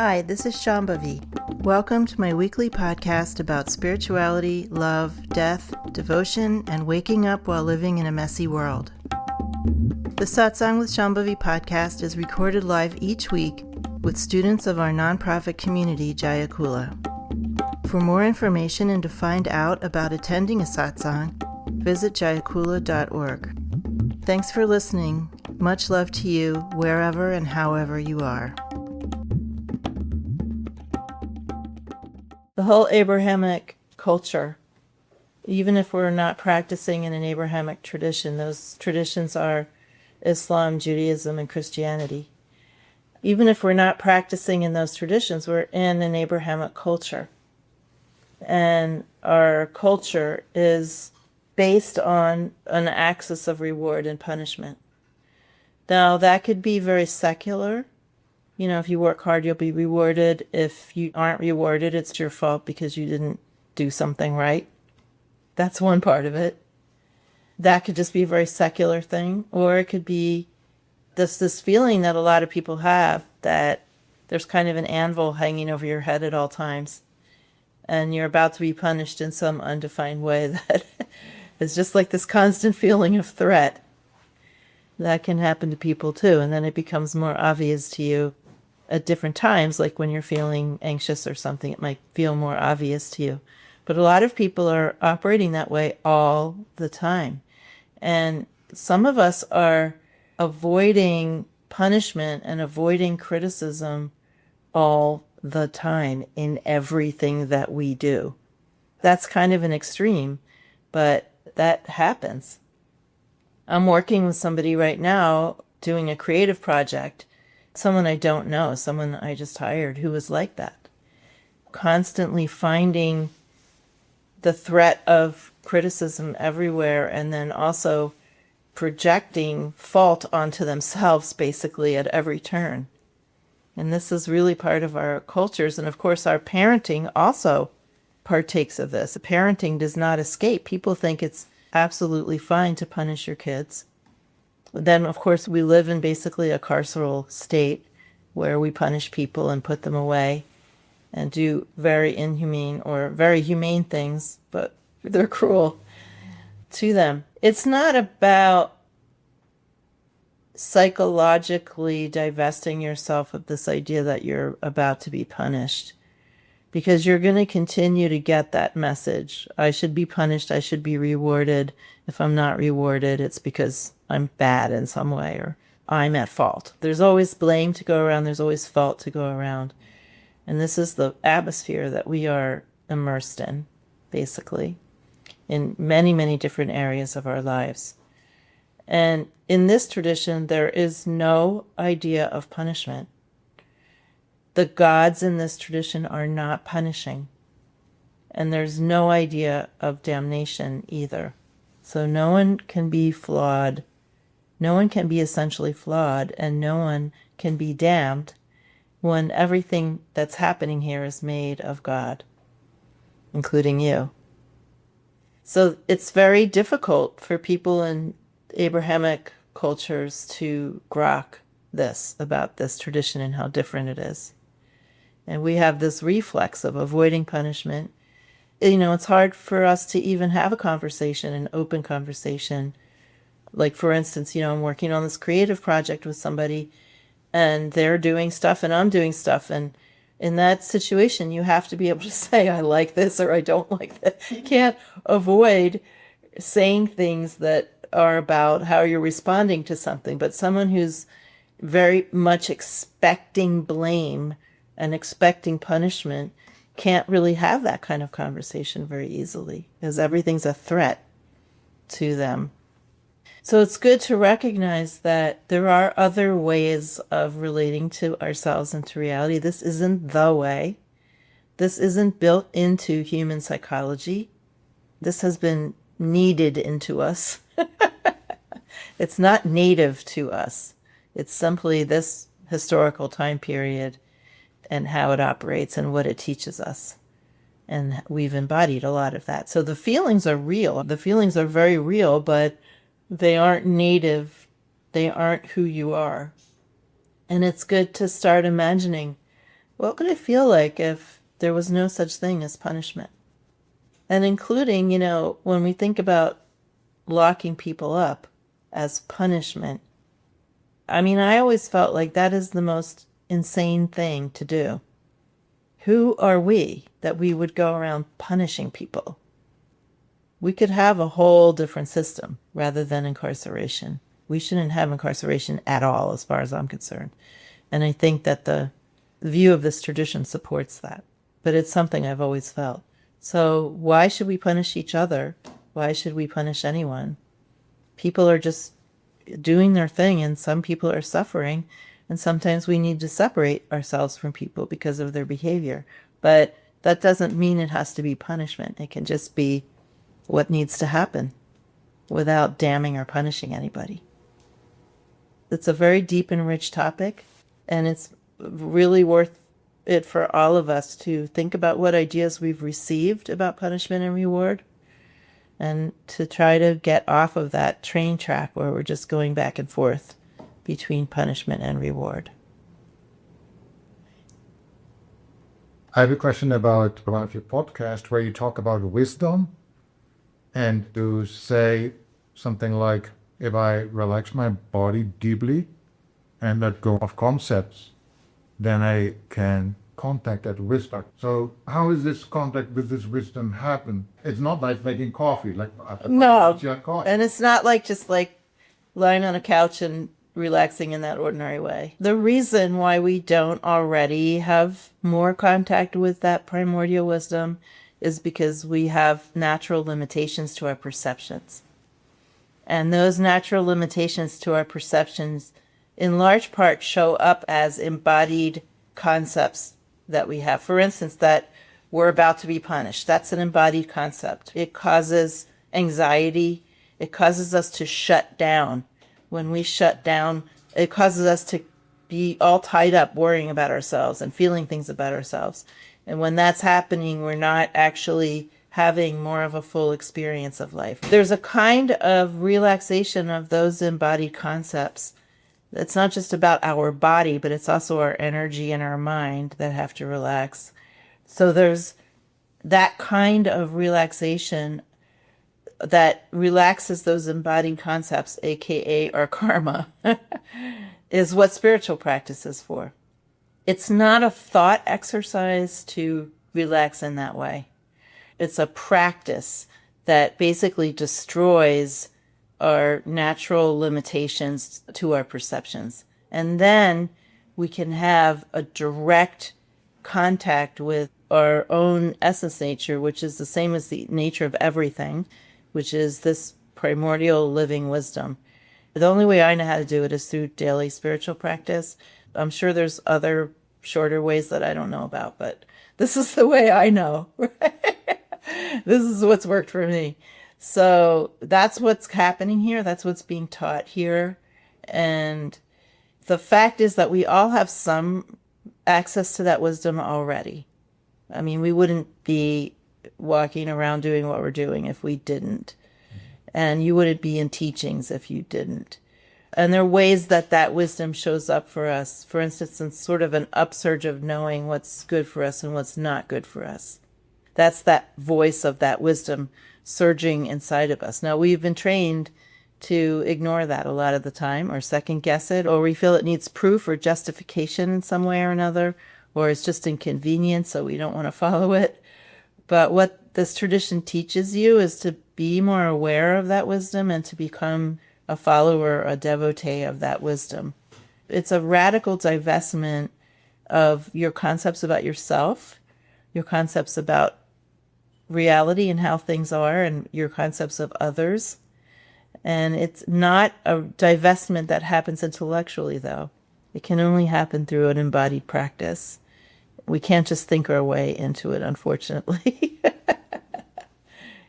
Hi, this is Shambhavi. Welcome to my weekly podcast about spirituality, love, death, devotion, and waking up while living in a messy world. The Satsang with Shambhavi podcast is recorded live each week with students of our nonprofit community, Jaya Kula. For more information and to find out about attending a satsang, visit jayakula.org. Thanks for listening. Much love to you, wherever and however you are. The whole Abrahamic culture, even if we're not practicing in an Abrahamic tradition, those traditions are Islam, Judaism, and Christianity. Even if we're not practicing in those traditions, we're in an Abrahamic culture. And our culture is based on an axis of reward and punishment. Now, that could be very secular. You know, if you work hard, you'll be rewarded. If you aren't rewarded, it's your fault because you didn't do something right. That's one part of it. That could just be a very secular thing. Or it could be this feeling that a lot of people have that there's kind of an anvil hanging over your head at all times. And you're about to be punished in some undefined way that is just like this constant feeling of threat. That can happen to people too. And then it becomes more obvious to you at different times, like when you're feeling anxious or something, it might feel more obvious to you. But a lot of people are operating that way all the time. And some of us are avoiding punishment and avoiding criticism all the time in everything that we do. That's kind of an extreme, but that happens. I'm working with somebody right now doing a creative project, someone I don't know, someone I just hired who was like that. Constantly finding the threat of criticism everywhere and then also projecting fault onto themselves basically at every turn. And this is really part of our cultures. And of course, our parenting also partakes of this. Parenting does not escape. People think it's absolutely fine to punish your kids. Then, of course, we live in basically a carceral state where we punish people and put them away and do very inhumane or very humane things, but they're cruel to them. It's not about psychologically divesting yourself of this idea that you're about to be punished, because you're going to continue to get that message. I should be punished. I should be rewarded. If I'm not rewarded, it's because I'm bad in some way or I'm at fault. There's always blame to go around. There's always fault to go around. And this is the atmosphere that we are immersed in, basically, in many, many different areas of our lives. And in this tradition, there is no idea of punishment. The gods in this tradition are not punishing. And there's no idea of damnation either. So no one can be flawed. No one can be essentially flawed, and no one can be damned when everything that's happening here is made of God, including you. So it's very difficult for people in Abrahamic cultures to grok this about this tradition and how different it is. And we have this reflex of avoiding punishment. You know, it's hard for us to even have a conversation, an open conversation. Like, for instance, you know, I'm working on this creative project with somebody and they're doing stuff and I'm doing stuff. And in that situation, you have to be able to say, I like this or I don't like that. You can't avoid saying things that are about how you're responding to something. But someone who's very much expecting blame and expecting punishment can't really have that kind of conversation very easily because everything's a threat to them. So it's good to recognize that there are other ways of relating to ourselves and to reality. This isn't the way. This isn't built into human psychology. This has been kneaded into us. It's not native to us. It's simply this historical time period and how it operates and what it teaches us. And we've embodied a lot of that. So the feelings are real. The feelings are very real, but they aren't native. They aren't who you are. And it's good to start imagining What would it feel like if there was no such thing as punishment? And including, when we think about locking people up as punishment, I mean, I always felt like that is the most insane thing to do. Who are we that we would go around punishing people? We could have a whole different system rather than incarceration. We shouldn't have incarceration at all, as far as I'm concerned. And I think that the view of this tradition supports that. But it's something I've always felt. So why should we punish each other? Why should we punish anyone? People are just doing their thing, and some people are suffering. And sometimes we need to separate ourselves from people because of their behavior. But that doesn't mean it has to be punishment. It can just be what needs to happen without damning or punishing anybody. It's a very deep and rich topic, and it's really worth it for all of us to think about what ideas we've received about punishment and reward, and to try to get off of that train track where we're just going back and forth between punishment and reward. I have a question about one of your podcasts where you talk about wisdom, and you say something like, if I relax my body deeply and let go of concepts, then I can contact that wisdom. So how is this contact with this wisdom happen? It's not like making coffee, like No. coffee. And it's not like just like lying on a couch and relaxing in that ordinary way. The reason why we don't already have more contact with that primordial wisdom is because we have natural limitations to our perceptions. And those natural limitations to our perceptions in large part show up as embodied concepts that we have. For instance, that we're about to be punished. That's an embodied concept. It causes anxiety. It causes us to shut down. When we shut down, it causes us to be all tied up worrying about ourselves and feeling things about ourselves. And when that's happening, we're not actually having more of a full experience of life. There's a kind of relaxation of those embodied concepts. It's not just about our body, but it's also our energy and our mind that have to relax. So there's that kind of relaxation that relaxes those embodied concepts, aka our karma, is what spiritual practice is for. It's not a thought exercise to relax in that way. It's a practice that basically destroys our natural limitations to our perceptions. And then we can have a direct contact with our own essence nature, which is the same as the nature of everything, which is this primordial living wisdom. The only way I know how to do it is through daily spiritual practice. I'm sure there's other shorter ways that I don't know about, but this is the way I know. This is what's worked for me. So that's what's happening here. That's what's being taught here. And the fact is that we all have some access to that wisdom already. I mean, we wouldn't be walking around doing what we're doing if we didn't. And you wouldn't be in teachings if you didn't. And there are ways that that wisdom shows up for us. For instance, in sort of an upsurge of knowing what's good for us and what's not good for us. That's that voice of that wisdom surging inside of us. Now, we've been trained to ignore that a lot of the time, or second guess it, or we feel it needs proof or justification in some way or another, or it's just inconvenient, so we don't want to follow it. But what this tradition teaches you is to be more aware of that wisdom and to become a follower, a devotee of that wisdom. It's a radical divestment of your concepts about yourself, your concepts about reality and how things are, and your concepts of others. And it's not a divestment that happens intellectually, though. It can only happen through an embodied practice. We can't just think our way into it, unfortunately.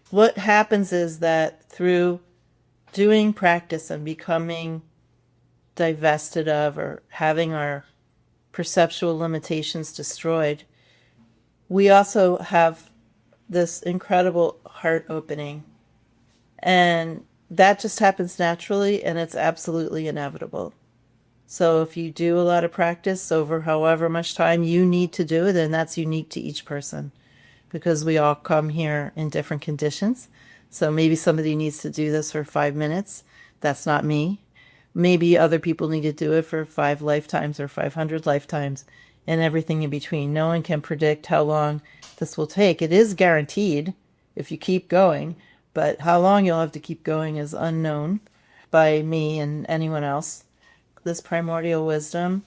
What happens is that through doing practice and becoming divested of or having our perceptual limitations destroyed, we also have this incredible heart opening. And that just happens naturally, and it's absolutely inevitable. So if you do a lot of practice over however much time you need to do it, then that's unique to each person because we all come here in different conditions. So maybe somebody needs to do this for 5 minutes. That's not me. Maybe other people need to do it for 5 lifetimes or 500 lifetimes and everything in between. No one can predict how long this will take. It is guaranteed if you keep going, but how long you'll have to keep going is unknown by me and anyone else. This primordial wisdom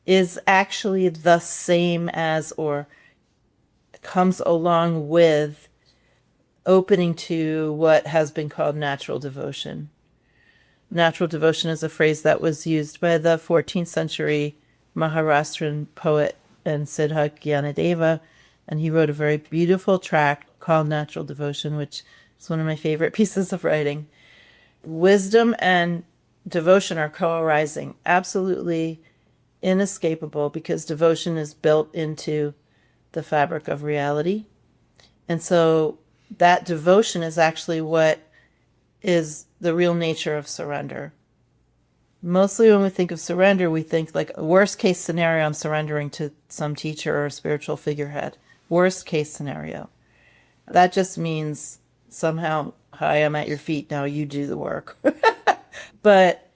is actually the same as or comes along with opening to what has been called natural devotion. Natural devotion is a phrase that was used by the 14th century Maharashtrian poet and Siddha Gyanadeva, and he wrote a very beautiful tract called Natural Devotion, which is one of my favorite pieces of writing. Wisdom and devotion are co-arising, absolutely inescapable, because devotion is built into the fabric of reality. And so that devotion is actually what is the real nature of surrender. Mostly when we think of surrender, we think like a worst case scenario, I'm surrendering to some teacher or a spiritual figurehead. Worst case scenario. That just means somehow, hi, I'm at your feet, now you do the work. But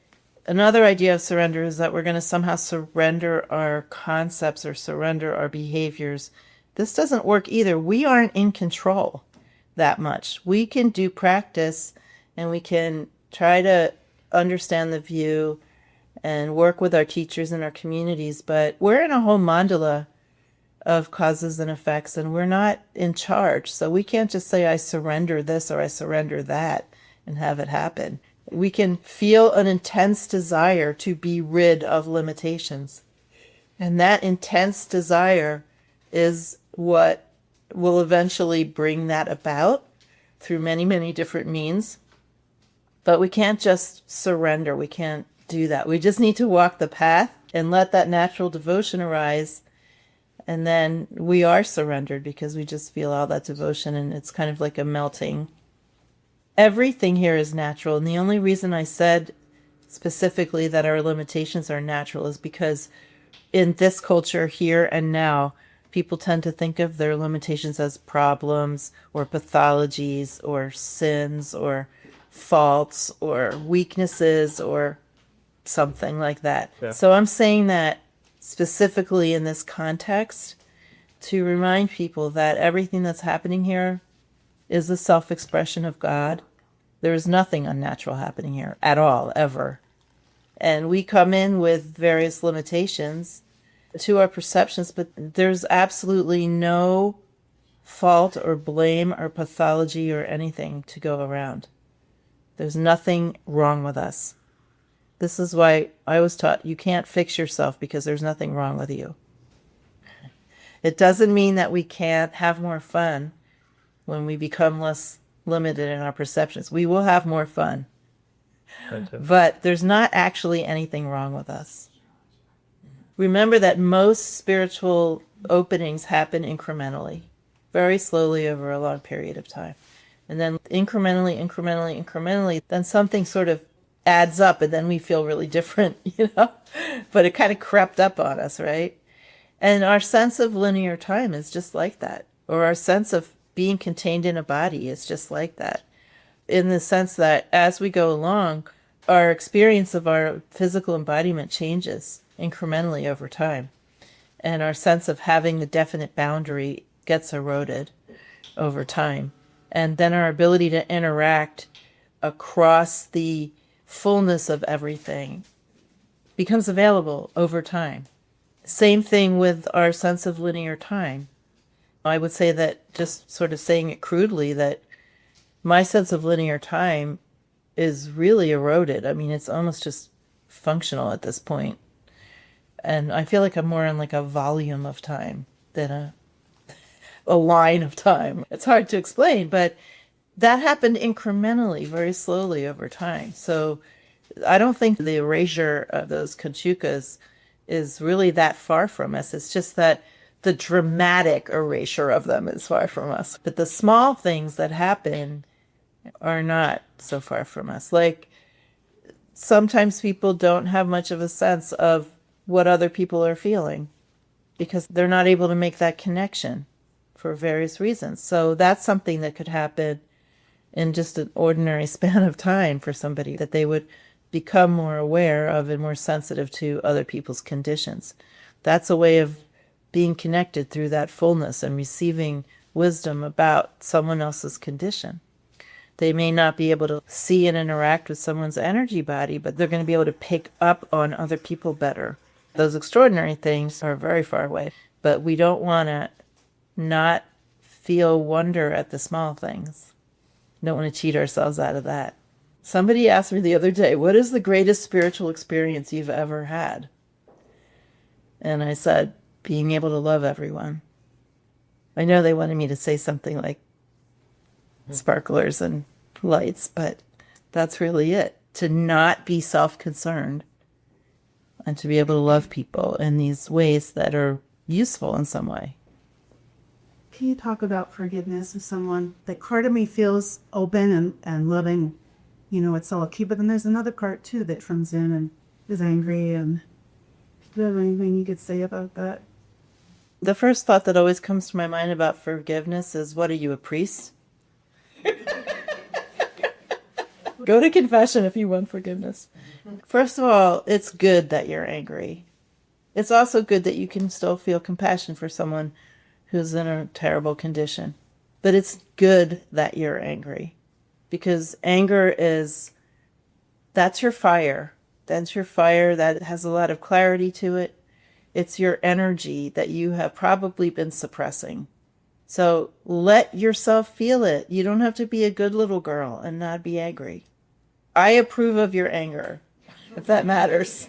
another idea of surrender is that we're going to somehow surrender our concepts or surrender our behaviors. This doesn't work either. We aren't in control that much. We can do practice and we can try to understand the view and work with our teachers and our communities, but we're in a whole mandala of causes and effects and we're not in charge. So we can't just say, I surrender this or I surrender that and have it happen. We can feel an intense desire to be rid of limitations. And that intense desire is what will eventually bring that about through many, many different means. But we can't just surrender. We can't do that. We just need to walk the path and let that natural devotion arise. And then we are surrendered because we just feel all that devotion and it's kind of like a melting. Everything here is natural. And the only reason I said specifically that our limitations are natural is because in this culture here and now, people tend to think of their limitations as problems or pathologies or sins or faults or weaknesses or something like that. Yeah. So I'm saying that specifically in this context to remind people that everything that's happening here is a self-expression of God. There is nothing unnatural happening here at all, ever. And we come in with various limitations to our perceptions, but there's absolutely no fault or blame or pathology or anything to go around. There's nothing wrong with us. This is why I was taught you can't fix yourself because there's nothing wrong with you. It doesn't mean that we can't have more fun when we become less limited in our perceptions. We will have more fun. But there's not actually anything wrong with us. Remember that most spiritual openings happen incrementally, very slowly over a long period of time. And then incrementally, then something sort of adds up and then we feel really different, but it kind of crept up on us, right? And our sense of linear time is just like that. Or our sense of being contained in a body is just like that. In the sense that as we go along, our experience of our physical embodiment changes incrementally over time. And our sense of having the definite boundary gets eroded over time. And then our ability to interact across the fullness of everything becomes available over time. Same thing with our sense of linear time. I would say that, just sort of saying it crudely, that my sense of linear time is really eroded. I mean, it's almost just functional at this point. And I feel like I'm more in like a volume of time than a line of time. It's hard to explain, but that happened incrementally, very slowly over time. So I don't think the erasure of those Kanchukas is really that far from us. It's just that the dramatic erasure of them is far from us. But the small things that happen are not so far from us. Like Sometimes people don't have much of a sense of what other people are feeling because they're not able to make that connection for various reasons. So that's something that could happen in just an ordinary span of time for somebody, that they would become more aware of and more sensitive to other people's conditions. That's a way of being connected through that fullness and receiving wisdom about someone else's condition. They may not be able to see and interact with someone's energy body, but they're going to be able to pick up on other people better. Those extraordinary things are very far away, but we don't want to not feel wonder at the small things. We don't want to cheat ourselves out of that. Somebody asked me the other day, what is the greatest spiritual experience you've ever had? And I said, being able to love everyone. I know they wanted me to say something like sparklers and lights, but that's really it. To not be self-concerned and to be able to love people in these ways that are useful in some way. Can you talk about forgiveness of someone? That part of me feels open and loving, it's all okay. But then there's another part too that comes in and is angry. And do you have anything you could say about that? The first thought that always comes to my mind about forgiveness is, what are you, a priest? Go to confession if you want forgiveness. First of all, it's good that you're angry. It's also good that you can still feel compassion for someone who's in a terrible condition. But it's good that you're angry, because anger that's your fire. That's your fire that has a lot of clarity to it. It's your energy that you have probably been suppressing. So let yourself feel it. You don't have to be a good little girl and not be angry. I approve of your anger, if that matters.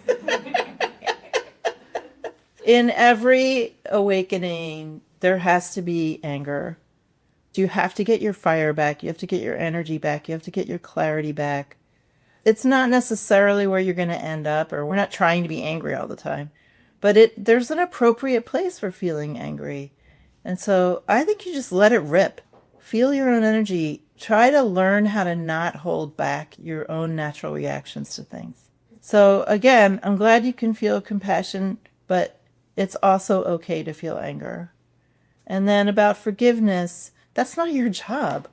In every awakening, there has to be anger. You have to get your fire back. You have to get your energy back. You have to get your clarity back. It's not necessarily where you're going to end up, or we're not trying to be angry all the time. But there's an appropriate place for feeling angry. And so I think you just let it rip. Feel your own energy. Try to learn how to not hold back your own natural reactions to things. So again, I'm glad you can feel compassion, but it's also okay to feel anger. And then about forgiveness, that's not your job.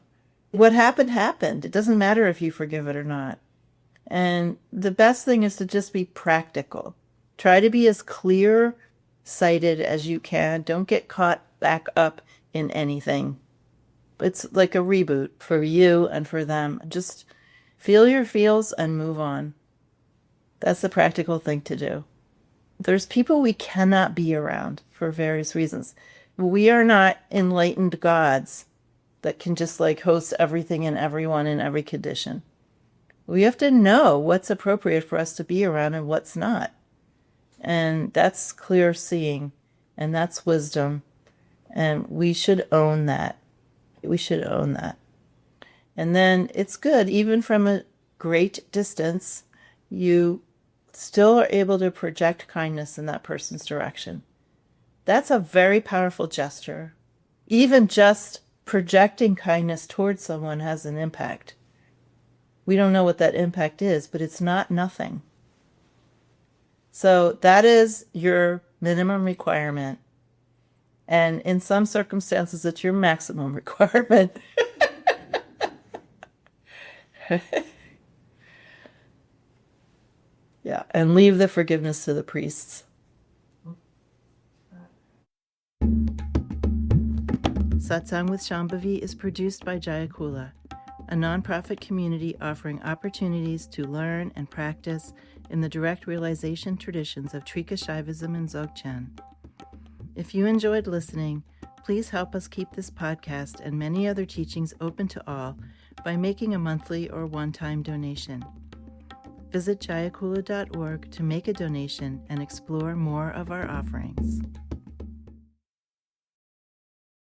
What happened, happened. It doesn't matter if you forgive it or not. And the best thing is to just be practical. Try to be as clear-sighted as you can. Don't get caught back up in anything. It's like a reboot for you and for them. Just feel your feels and move on. That's the practical thing to do. There's people we cannot be around for various reasons. We are not enlightened gods that can just host everything and everyone in every condition. We have to know what's appropriate for us to be around and what's not. And that's clear seeing, and that's wisdom. And we should own that. We should own that. And then it's good, even from a great distance, you still are able to project kindness in that person's direction. That's a very powerful gesture. Even just projecting kindness towards someone has an impact. We don't know what that impact is, but it's not nothing. So that is your minimum requirement. And in some circumstances, it's your maximum requirement. Yeah, and leave the forgiveness to the priests. Satsang with Shambhavi is produced by Jaya Kula, a nonprofit community offering opportunities to learn and practice in the direct realization traditions of Trika Shaivism and Dzogchen. If you enjoyed listening, please help us keep this podcast and many other teachings open to all by making a monthly or one-time donation. Visit jayakula.org to make a donation and explore more of our offerings.